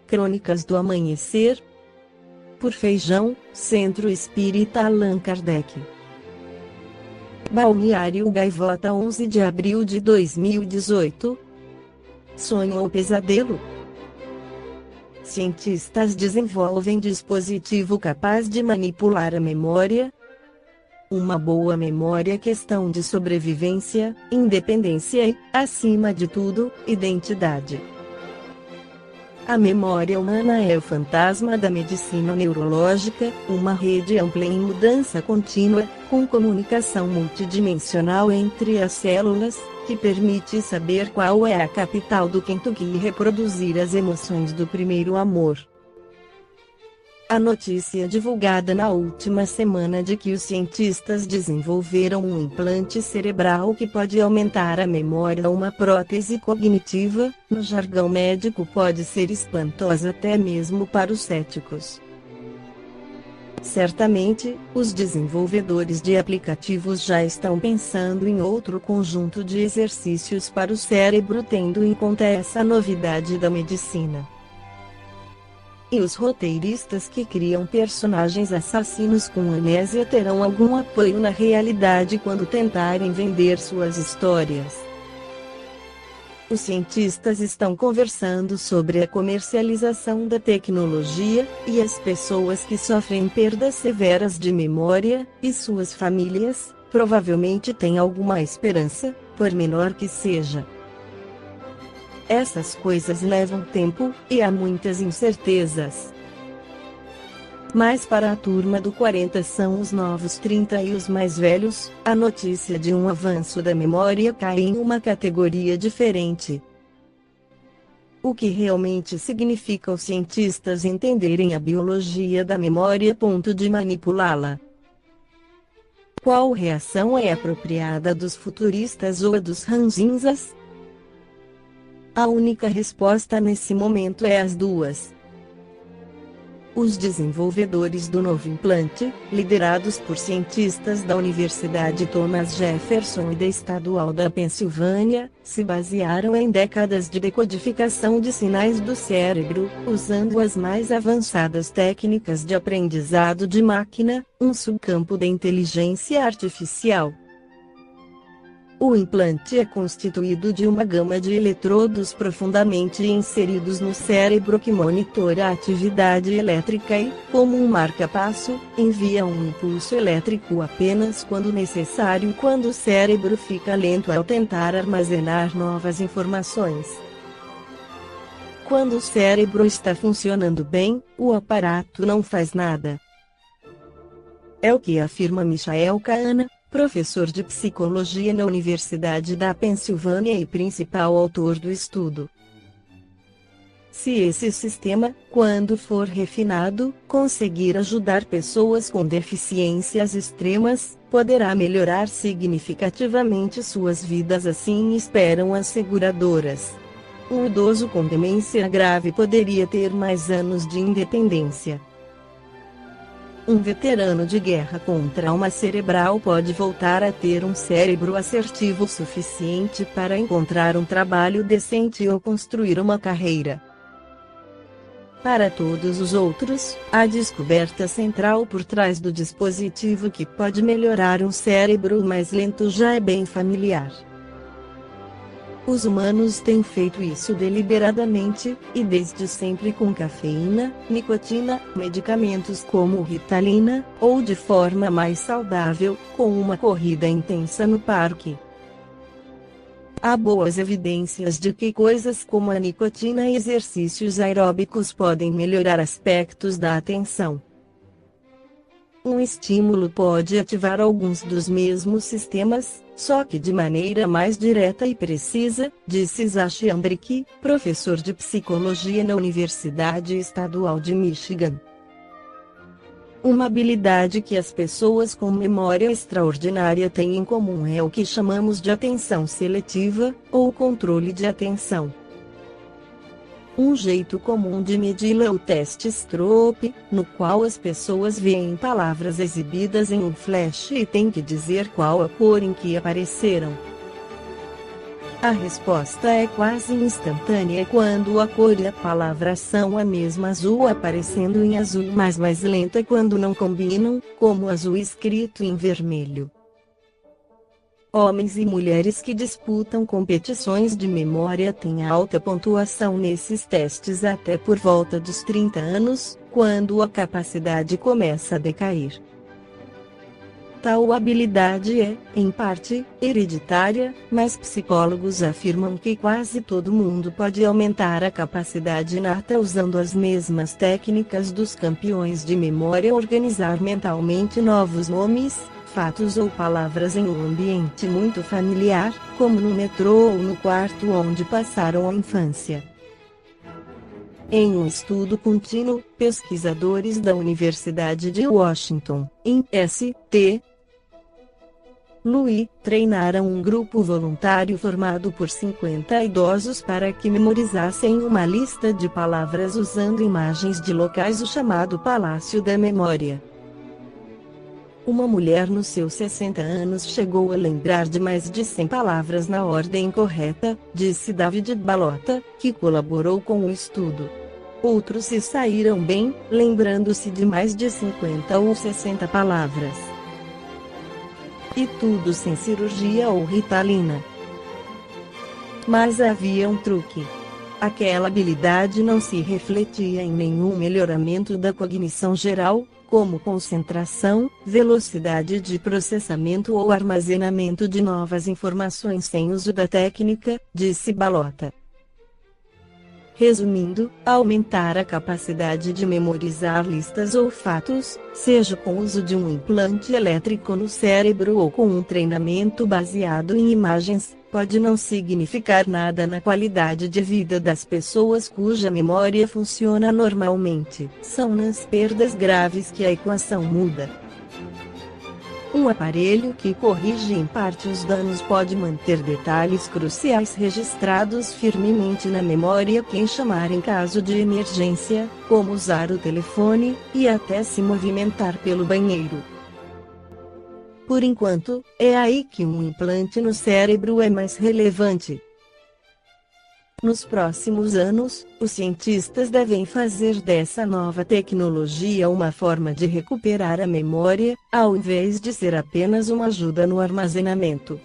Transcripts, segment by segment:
Crônicas do Amanhecer. Por Feijão, Centro Espírita Allan Kardec. Balneário Gaivota, 11 de abril de 2018. Sonho ou pesadelo? Cientistas desenvolvem dispositivo capaz de manipular a memória. Uma boa memória é questão de sobrevivência, independência e, acima de tudo, identidade. A memória humana é o fantasma da medicina neurológica, uma rede ampla em mudança contínua, com comunicação multidimensional entre as células, que permite saber qual é a capital do Kentucky e reproduzir as emoções do primeiro amor. A notícia divulgada na última semana de que os cientistas desenvolveram um implante cerebral que pode aumentar a memória ou uma prótese cognitiva, no jargão médico pode ser espantosa até mesmo para os céticos. Certamente, os desenvolvedores de aplicativos já estão pensando em outro conjunto de exercícios para o cérebro, tendo em conta essa novidade da medicina. E os roteiristas que criam personagens assassinos com amnésia terão algum apoio na realidade quando tentarem vender suas histórias. Os cientistas estão conversando sobre a comercialização da tecnologia, e as pessoas que sofrem perdas severas de memória, e suas famílias, provavelmente têm alguma esperança, por menor que seja. Essas coisas levam tempo, e há muitas incertezas. Mas para a turma do 40 são os novos 30 e os mais velhos, a notícia de um avanço da memória cai em uma categoria diferente. O que realmente significa os cientistas entenderem a biologia da memória a ponto de manipulá-la? Qual reação é apropriada dos futuristas ou a dos ranzinzas? A única resposta nesse momento é as duas. Os desenvolvedores do novo implante, liderados por cientistas da Universidade Thomas Jefferson e da Estadual da Pensilvânia, se basearam em décadas de decodificação de sinais do cérebro, usando as mais avançadas técnicas de aprendizado de máquina, um subcampo da inteligência artificial. O implante é constituído de uma gama de eletrodos profundamente inseridos no cérebro que monitora a atividade elétrica e, como um marca-passo, envia um impulso elétrico apenas quando necessário, quando o cérebro fica lento ao tentar armazenar novas informações. Quando o cérebro está funcionando bem, o aparato não faz nada. É o que afirma Michael Kahana, professor de psicologia na Universidade da Pensilvânia e principal autor do estudo. Se esse sistema, quando for refinado, conseguir ajudar pessoas com deficiências extremas, poderá melhorar significativamente suas vidas, assim esperam as seguradoras. Um idoso com demência grave poderia ter mais anos de independência. Um veterano de guerra com trauma cerebral pode voltar a ter um cérebro assertivo suficiente para encontrar um trabalho decente ou construir uma carreira. Para todos os outros, a descoberta central por trás do dispositivo que pode melhorar um cérebro mais lento já é bem familiar. Os humanos têm feito isso deliberadamente, e desde sempre com cafeína, nicotina, medicamentos como Ritalina, ou de forma mais saudável, com uma corrida intensa no parque. Há boas evidências de que coisas como a nicotina e exercícios aeróbicos podem melhorar aspectos da atenção. Um estímulo pode ativar alguns dos mesmos sistemas, só que de maneira mais direta e precisa, disse Zachi Ambrick, professor de psicologia na Universidade Estadual de Michigan. Uma habilidade que as pessoas com memória extraordinária têm em comum é o que chamamos de atenção seletiva, ou controle de atenção. Um jeito comum de medi-la é o teste Stroop, no qual as pessoas veem palavras exibidas em um flash e têm que dizer qual a cor em que apareceram. A resposta é quase instantânea quando a cor e a palavra são a mesma, azul aparecendo em azul, mas mais lenta quando não combinam, como azul escrito em vermelho. Homens e mulheres que disputam competições de memória têm alta pontuação nesses testes até por volta dos 30 anos, quando a capacidade começa a decair. Tal habilidade é, em parte, hereditária, mas psicólogos afirmam que quase todo mundo pode aumentar a capacidade inata usando as mesmas técnicas dos campeões de memória, organizar mentalmente novos nomes, fatos ou palavras em um ambiente muito familiar, como no metrô ou no quarto onde passaram a infância. Em um estudo contínuo, pesquisadores da Universidade de Washington, em St. Louis, treinaram um grupo voluntário formado por 50 idosos para que memorizassem uma lista de palavras usando imagens de locais, o chamado Palácio da Memória. Uma mulher nos seus 60 anos chegou a lembrar de mais de 100 palavras na ordem correta, disse David Balota, que colaborou com o estudo. Outros se saíram bem, lembrando-se de mais de 50 ou 60 palavras. E tudo sem cirurgia ou Ritalina. Mas havia um truque. Aquela habilidade não se refletia em nenhum melhoramento da cognição geral, como concentração, velocidade de processamento ou armazenamento de novas informações sem uso da técnica, disse Balota. Resumindo, aumentar a capacidade de memorizar listas ou fatos, seja com o uso de um implante elétrico no cérebro ou com um treinamento baseado em imagens, pode não significar nada na qualidade de vida das pessoas cuja memória funciona normalmente. São nas perdas graves que a equação muda. Um aparelho que corrige em parte os danos pode manter detalhes cruciais registrados firmemente na memória, quem chamar em caso de emergência, como usar o telefone, e até se movimentar pelo banheiro. Por enquanto, é aí que um implante no cérebro é mais relevante. Nos próximos anos, os cientistas devem fazer dessa nova tecnologia uma forma de recuperar a memória, ao invés de ser apenas uma ajuda no armazenamento.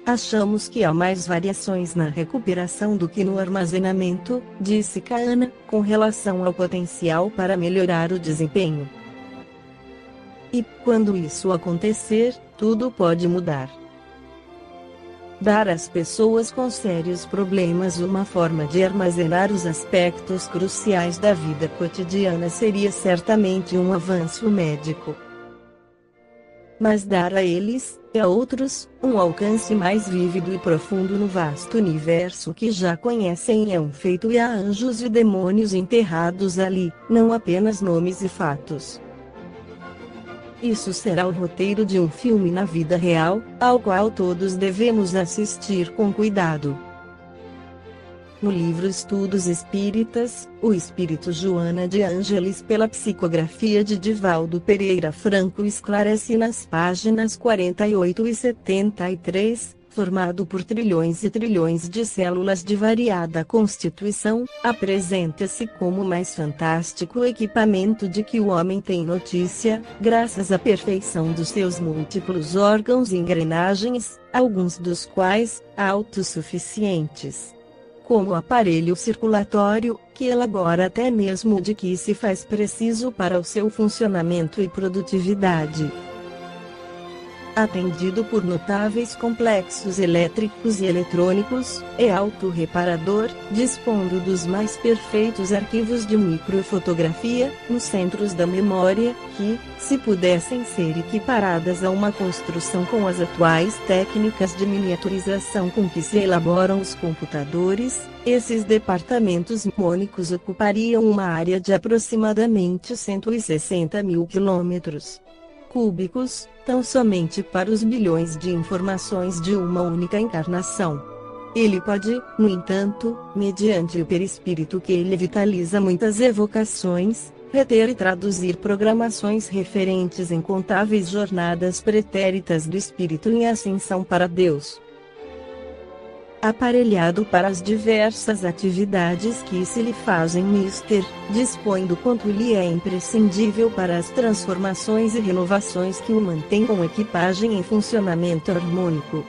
Achamos que há mais variações na recuperação do que no armazenamento, disse Kahana, com relação ao potencial para melhorar o desempenho. E, quando isso acontecer, tudo pode mudar. Dar às pessoas com sérios problemas uma forma de armazenar os aspectos cruciais da vida cotidiana seria certamente um avanço médico. Mas dar a eles, e a outros, um alcance mais vívido e profundo no vasto universo que já conhecem é um feito, e há anjos e demônios enterrados ali, não apenas nomes e fatos. Isso será o roteiro de um filme na vida real, ao qual todos devemos assistir com cuidado. No livro Estudos Espíritas, O Espírito Joana de Ângeles, pela psicografia de Divaldo Pereira Franco, esclarece nas páginas 48 e 73, formado por trilhões e trilhões de células de variada constituição, apresenta-se como o mais fantástico equipamento de que o homem tem notícia, graças à perfeição dos seus múltiplos órgãos e engrenagens, alguns dos quais, autossuficientes. Como o aparelho circulatório, que elabora até mesmo de que se faz preciso para o seu funcionamento e produtividade. Atendido por notáveis complexos elétricos e eletrônicos, é autorreparador, dispondo dos mais perfeitos arquivos de microfotografia, nos centros da memória, que, se pudessem ser equiparadas a uma construção com as atuais técnicas de miniaturização com que se elaboram os computadores, esses departamentos mnemônicos ocupariam uma área de aproximadamente 160 mil quilômetros cúbicos, tão somente para os bilhões de informações de uma única encarnação. Ele pode, no entanto, mediante o perispírito que ele vitaliza muitas evocações, reter e traduzir programações referentes em incontáveis jornadas pretéritas do espírito em ascensão para Deus. Aparelhado para as diversas atividades que se lhe fazem mister, dispõe do quanto lhe é imprescindível para as transformações e renovações que o mantêm com equipagem em funcionamento harmônico.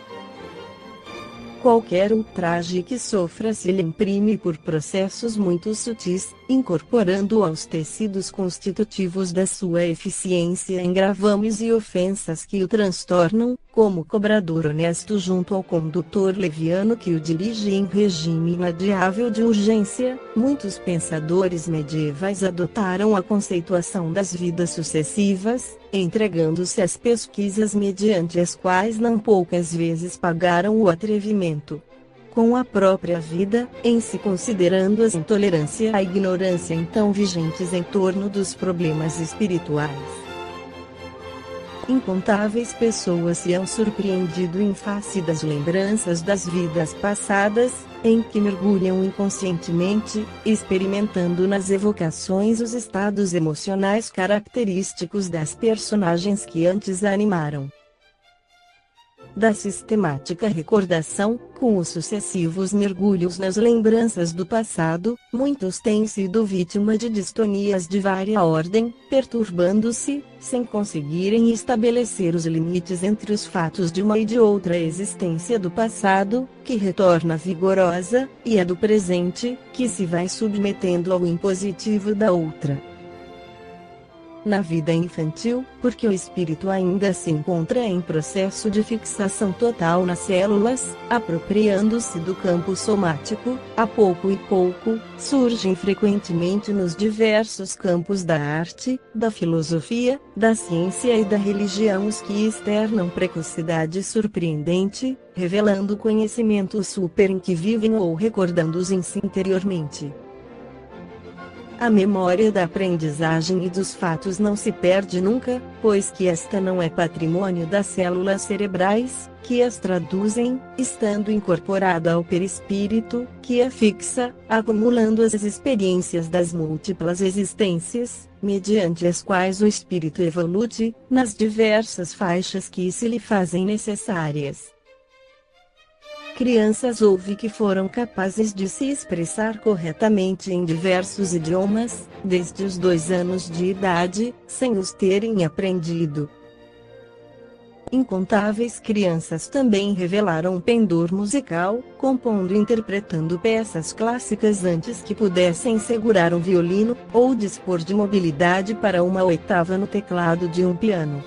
Qualquer ultraje que sofra se lhe imprime por processos muito sutis, incorporando aos tecidos constitutivos da sua eficiência engravames e ofensas que o transtornam, como cobrador honesto junto ao condutor leviano que o dirige em regime inadiável de urgência. Muitos pensadores medievais adotaram a conceituação das vidas sucessivas, entregando-se às pesquisas mediante as quais não poucas vezes pagaram o atrevimento com a própria vida, em se considerando as intolerância e a ignorância então vigentes em torno dos problemas espirituais. Incontáveis pessoas se han surpreendido em face das lembranças das vidas passadas, em que mergulham inconscientemente, experimentando nas evocações os estados emocionais característicos das personagens que antes a animaram. Da sistemática recordação, com os sucessivos mergulhos nas lembranças do passado, muitos têm sido vítima de distonias de vária ordem, perturbando-se, sem conseguirem estabelecer os limites entre os fatos de uma e de outra existência do passado, que retorna vigorosa, e a do presente, que se vai submetendo ao impositivo da outra. Na vida infantil, porque o espírito ainda se encontra em processo de fixação total nas células, apropriando-se do campo somático, a pouco e pouco, surgem frequentemente nos diversos campos da arte, da filosofia, da ciência e da religião os que externam precocidade surpreendente, revelando conhecimentos super em que vivem ou recordando-os em si interiormente. A memória da aprendizagem e dos fatos não se perde nunca, pois que esta não é patrimônio das células cerebrais, que as traduzem, estando incorporada ao perispírito, que a fixa, acumulando as experiências das múltiplas existências, mediante as quais o espírito evolui, nas diversas faixas que se lhe fazem necessárias. Crianças houve que foram capazes de se expressar corretamente em diversos idiomas, desde os 2 anos de idade, sem os terem aprendido. Incontáveis crianças também revelaram pendor musical, compondo e interpretando peças clássicas antes que pudessem segurar um violino, ou dispor de mobilidade para uma oitava no teclado de um piano.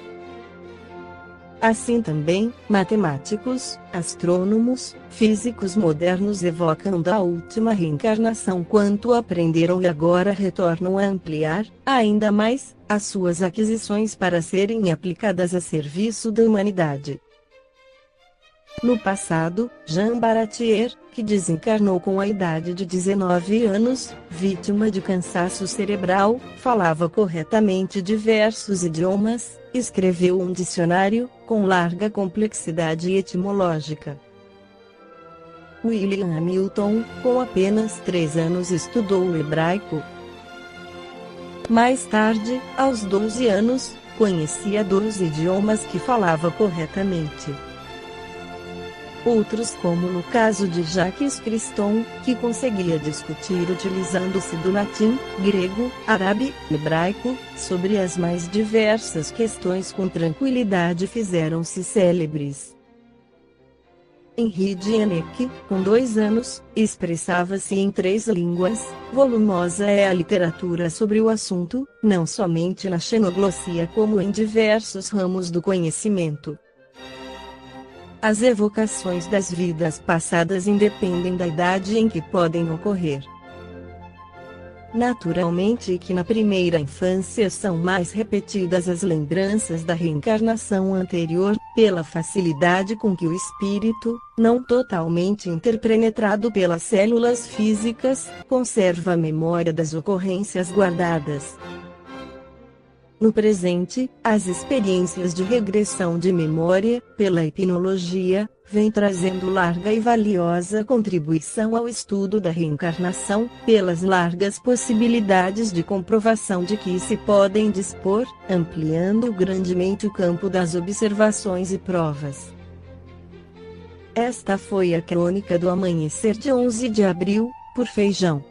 Assim também, matemáticos, astrônomos, físicos modernos evocam da última reencarnação quanto aprenderam e agora retornam a ampliar, ainda mais, as suas aquisições para serem aplicadas a serviço da humanidade. No passado, Jean Baratier, que desencarnou com a idade de 19 anos, vítima de cansaço cerebral, falava corretamente diversos idiomas, escreveu um dicionário, com larga complexidade etimológica. William Hamilton, com apenas 3 anos estudou o hebraico. Mais tarde, aos 12 anos, conhecia 12 idiomas que falava corretamente. Outros, como no caso de Jacques Criston, que conseguia discutir utilizando-se do latim, grego, árabe, hebraico, sobre as mais diversas questões com tranquilidade fizeram-se célebres. Henri Dieneck, com 2 anos, expressava-se em 3 línguas, volumosa é a literatura sobre o assunto, não somente na xenoglossia como em diversos ramos do conhecimento. As evocações das vidas passadas independem da idade em que podem ocorrer. Naturalmente que na primeira infância são mais repetidas as lembranças da reencarnação anterior, pela facilidade com que o espírito, não totalmente interpenetrado pelas células físicas, conserva a memória das ocorrências guardadas. No presente, as experiências de regressão de memória, pela hipnologia, vêm trazendo larga e valiosa contribuição ao estudo da reencarnação, pelas largas possibilidades de comprovação de que se podem dispor, ampliando grandemente o campo das observações e provas. Esta foi a crônica do amanhecer de 11 de abril, por Feijão.